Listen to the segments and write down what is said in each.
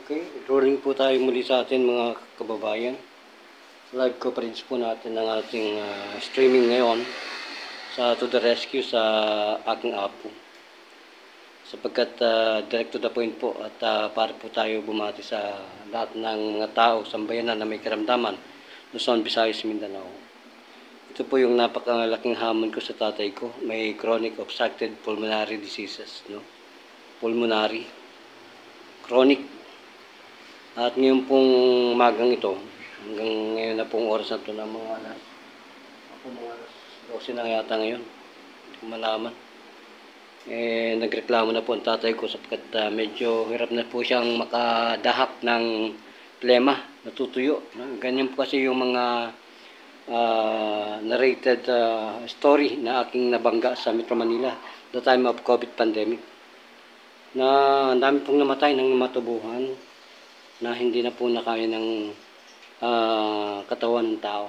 Okay, rolling po tayo muli sa atin mga kababayan. Live coverage po natin ng ating streaming ngayon sa To The Rescue sa aking apo. Sapagkat direct to the point po at para po tayo bumati sa lahat ng mga tao sa bayanan na may karamdaman, Luzon, Visayas, Mindanao. Ito po yung napakalaking hamon ko sa tatay ko. May chronic obstructed pulmonary diseases, no? Pulmonary, chronic. At ngayon pong magang ito, hanggang ngayon na pong oras na ito na mga alas 12 na yata ngayon. Hindi ko malaman. Nagreklamo na po ang tatay ko sapagkat medyo hirap na po siyang makadahak ng plema, natutuyo. Ganyan po kasi yung mga narrated story na aking nabangga sa Metro Manila the time of COVID pandemic. Na ang dami pong namatay ng matubuhan na hindi na po nakaya ng katawan ng tao.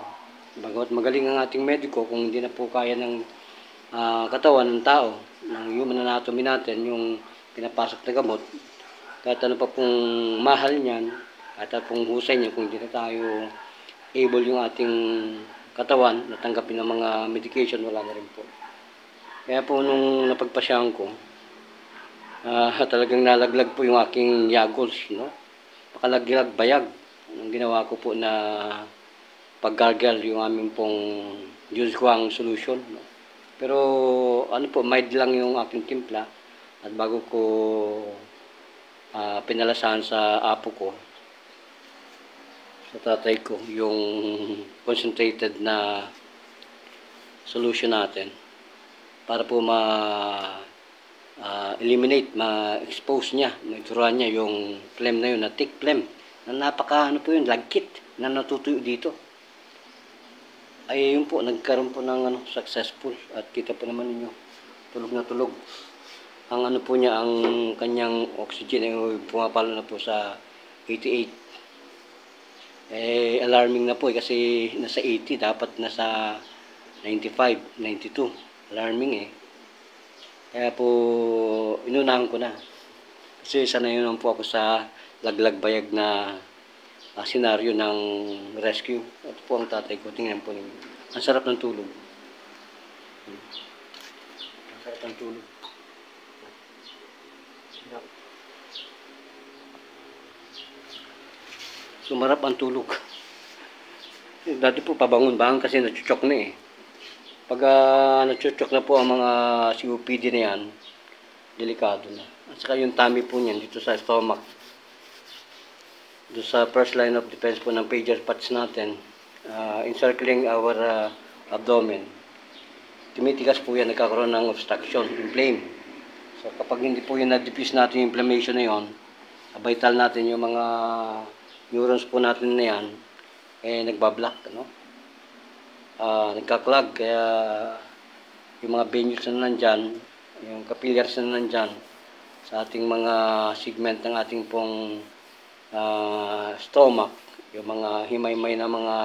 Bagamat magaling ang ating mediko, kung hindi na po kaya ng katawan ng tao, ng human anatomy natin, yung pinapasok na gamot, kahit ano pa pong mahal niyan, kahit ano pong husay niya, kung hindi na tayo able yung ating katawan na tanggapin ng mga medication, wala na rin po. Kaya po nung napagpasyahan ko, talagang nalaglag po yung aking yagols, no? Pakalaglag bayag. Ang ginawa ko po na paggargle yung aming pong Juzguang solution, no? Pero ano po, mild lang yung aking timpla at bago ko pinalasahan sa apo ko, sa tatay ko, yung concentrated na solution natin para po eliminate, ma-expose niya, ma-ituruan niya yung phlegm na yun, na thick phlegm, na napaka, ano po yun, lagkit, na natutuyo dito. Ay yun po, nagkaroon po ng successful, at kita po naman ninyo, tulog na tulog. Ang ano po niya, ang kanyang oxygen ay pumapalo na po sa 88. Alarming na po kasi nasa 80, dapat nasa 95, 92. Alarming Kaya po, inunahan ko na. Kasi sanay naman po ako sa laglag-bayag na senaryo ng rescue. Ito po ang tatay ko. Tingnan po ninyo. Ang sarap ng tulog. Ang sarap ng tulog. Sumarap ang tulog. Dati po pabangon-bangon kasi nachuchok na Pag nachuchok na po ang mga COPD na yan, delikado na. At saka yung tummy po niyan dito sa stomach. Doon sa first line of defense po ng pager patch natin, encircling our abdomen. Tumitigas po yan, nagkakaroon ng obstruction, inflame. So kapag hindi po yun na-diffuse natin yung inflammation na yun, vital natin yung mga neurons po natin na yan, nagbablock, no? Nagkaklag, kaya yung mga venules na nandyan, yung capillaries na nandyan, sa ating mga segment ng ating pong stomach, yung mga himay-may na mga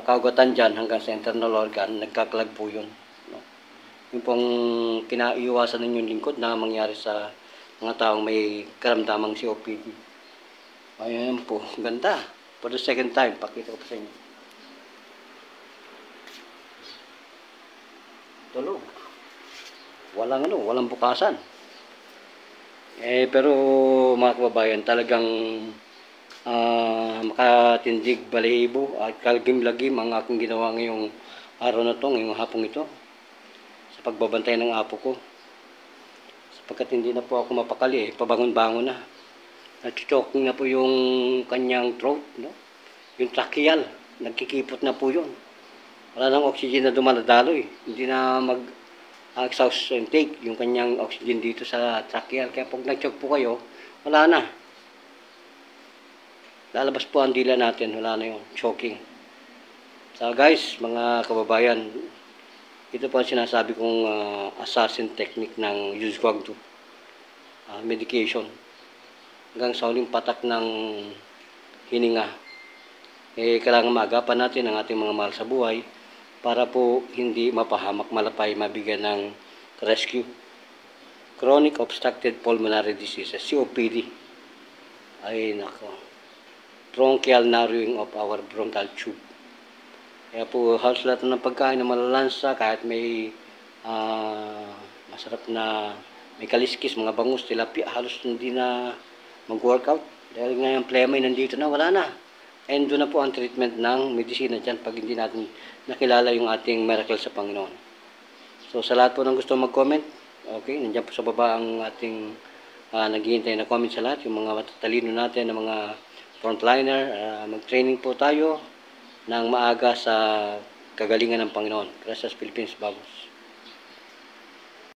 kaugatan dyan hanggang sa internal organ, nagkaklag po yun, no? Yung pong kinaiiwasan ninyong lingkod na mangyari sa mga taong may karamdamang COPD. Ayan po, ganda. For the second time, pakita ko pa sa inyo. Tulog. Walang bukasan. Pero mga kababayan, talagang makatindig balahibo at kalgim-lagim ang aking ginawa ngayong araw na to, ngayong hapong ito, sa pagbabantay ng apo ko. Sapagkat hindi na po ako mapakali, pabangon-bangon na. Nag-choking na po yung kanyang throat, no? Yung tracheal, nagkikipot na po yun. Wala nang oxygen na dumadaloy. Hindi na exhaust intake yung kanyang oxygen dito sa tracheal. Kaya pag nag-choke po kayo, wala na. Lalabas po ang dila natin, wala na yung choking. So guys, mga kababayan, ito po ang sinasabi kong assassin technique ng Juzguang medication. Hanggang sa huling patak ng hininga. Kailangan maagapan natin ang ating mga mahal sa buhay para po hindi mapahamak, malapay, mabigyan ng rescue. Chronic obstructed pulmonary diseases, COPD. ay nako, bronchial narrowing of our bronchial tube. Kaya po halos lahat ng pagkain na malalansa, kahit may masarap na may kaliskis, mga bangus, tilapia, halos hindi na mag-workout. Dahil nga yung plema ay nandito na, wala na. And doon na po ang treatment ng medisina dyan pag hindi natin nakilala yung ating miracle sa Panginoon. So sa lahat po ng gusto mag-comment, okay, nandiyan po sa baba ang ating naghihintay na comment sa lahat, yung mga matatalino natin, ng mga frontliner, mag-training po tayo ng maaga sa kagalingan ng Panginoon. Gracias Philippines, Babos.